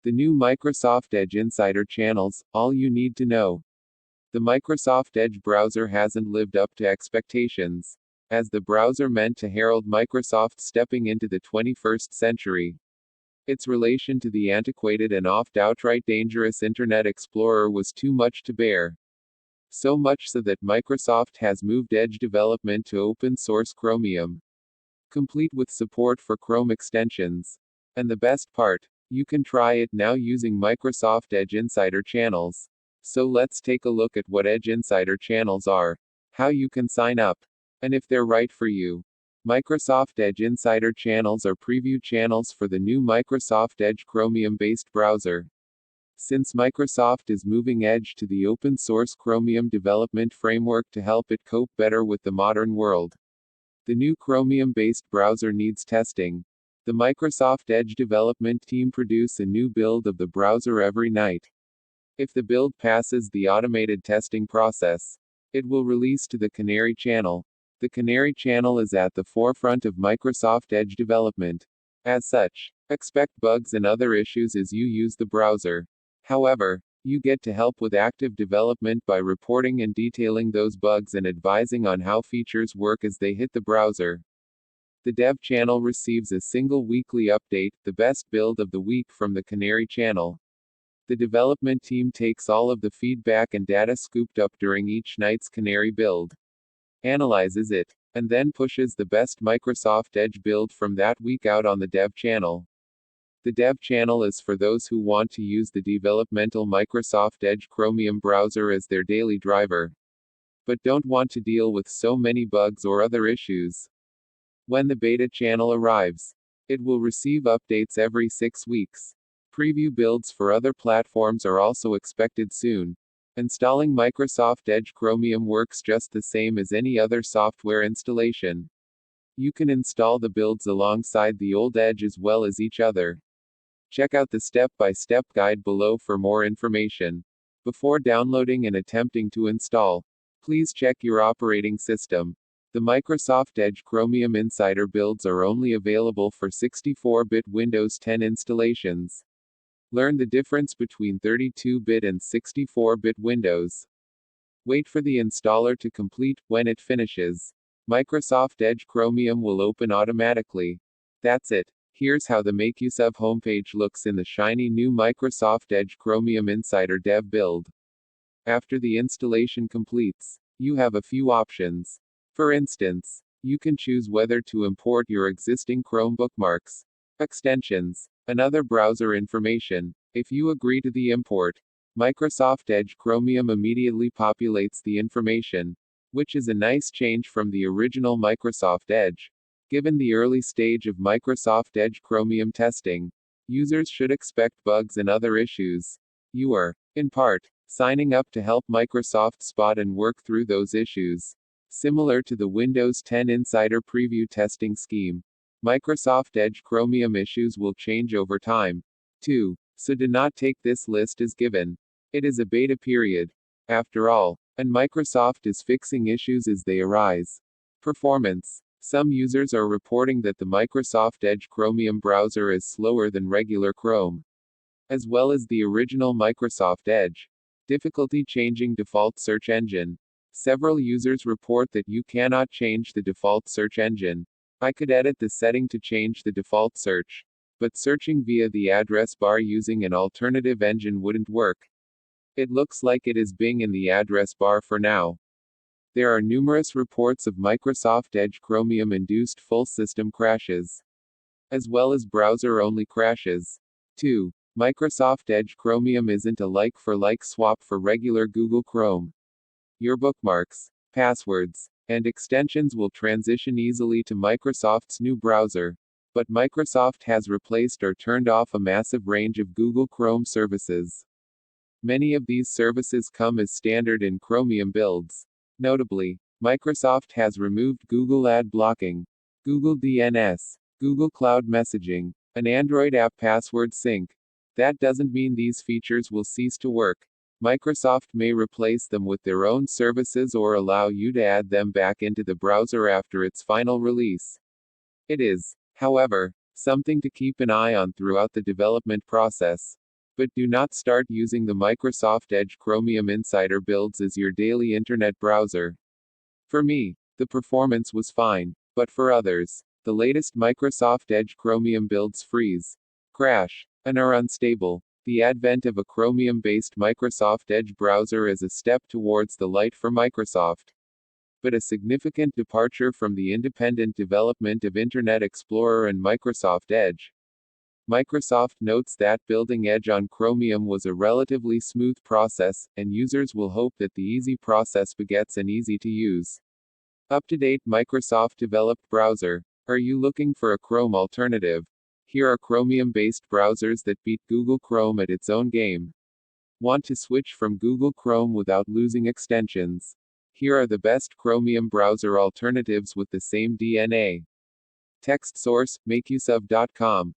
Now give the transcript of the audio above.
The new Microsoft Edge Insider channels, all you need to know. The Microsoft Edge browser hasn't lived up to expectations. As the browser meant to herald Microsoft stepping into the 21st century. Its relation to the antiquated and oft-outright dangerous Internet Explorer was too much to bear. So much so that Microsoft has moved Edge development to open-source Chromium, complete with support for Chrome extensions. And the best part, you can try it now using Microsoft Edge Insider channels. So let's take a look at what Edge Insider channels are, how you can sign up, and if they're right for you. Microsoft Edge Insider channels are preview channels for the new Microsoft Edge Chromium-based browser. Since Microsoft is moving Edge to the open-source Chromium development framework to help it cope better with the modern world, the new Chromium-based browser needs testing. The Microsoft Edge development team produce a new build of the browser every night. If the build passes the automated testing process, it will release to the Canary channel. The Canary channel is at the forefront of Microsoft Edge development. As such, expect bugs and other issues as you use the browser. However, you get to help with active development by reporting and detailing those bugs and advising on how features work as they hit the browser. The Dev channel receives a single weekly update, the best build of the week from the Canary channel. The development team takes all of the feedback and data scooped up during each night's Canary build, analyzes it, and then pushes the best Microsoft Edge build from that week out on the Dev channel. The Dev channel is for those who want to use the developmental Microsoft Edge Chromium browser as their daily driver, but don't want to deal with so many bugs or other issues. When the beta channel arrives, it will receive updates every 6 weeks. Preview builds for other platforms are also expected soon. Installing Microsoft Edge Chromium works just the same as any other software installation. You can install the builds alongside the old Edge as well as each other. Check out the step-by-step guide below for more information. Before downloading and attempting to install, please check your operating system. The Microsoft Edge Chromium Insider builds are only available for 64-bit Windows 10 installations. Learn the difference between 32-bit and 64-bit Windows. Wait for the installer to complete. When it finishes, Microsoft Edge Chromium will open automatically. That's it. Here's how the Make Use of homepage looks in the shiny new Microsoft Edge Chromium Insider Dev build. After the installation completes, you have a few options. For instance, you can choose whether to import your existing Chrome bookmarks, extensions, and other browser information. If you agree to the import, Microsoft Edge Chromium immediately populates the information, which is a nice change from the original Microsoft Edge. Given the early stage of Microsoft Edge Chromium testing, users should expect bugs and other issues. You are, in part, signing up to help Microsoft spot and work through those issues. Similar to the Windows 10 Insider Preview testing scheme, Microsoft Edge Chromium issues will change over time, too, so do not take this list as given. It is a beta period, after all, and Microsoft is fixing issues as they arise. Performance. Some users are reporting that the Microsoft Edge Chromium browser is slower than regular Chrome, as well as the original Microsoft Edge. Difficulty changing default search engine. Several users report that you cannot change the default search engine. I could edit the setting to change the default search, but searching via the address bar using an alternative engine wouldn't work. It looks like it is Bing in the address bar for now. There are numerous reports of Microsoft Edge Chromium-induced full system crashes, as well as browser-only crashes. 2. Microsoft Edge Chromium isn't a like-for-like swap for regular Google Chrome. Your bookmarks, passwords, and extensions will transition easily to Microsoft's new browser, but Microsoft has replaced or turned off a massive range of Google Chrome services. Many of these services come as standard in Chromium builds. Notably, Microsoft has removed Google Ad Blocking, Google DNS, Google Cloud Messaging, and Android App Password Sync. That doesn't mean these features will cease to work. Microsoft may replace them with their own services or allow you to add them back into the browser after its final release. It is, however, something to keep an eye on throughout the development process. But do not start using the Microsoft Edge Chromium Insider builds as your daily internet browser. For me, the performance was fine, but for others, the latest Microsoft Edge Chromium builds freeze, crash, and are unstable. The advent of a Chromium-based Microsoft Edge browser is a step towards the light for Microsoft, but a significant departure from the independent development of Internet Explorer and Microsoft Edge. Microsoft notes that building Edge on Chromium was a relatively smooth process, and users will hope that the easy process begets an easy-to-use, up-to-date Microsoft-developed browser. Are you looking for a Chrome alternative? Here are Chromium-based browsers that beat Google Chrome at its own game. Want to switch from Google Chrome without losing extensions? Here are the best Chromium browser alternatives with the same DNA. Text source, makeuseof.com.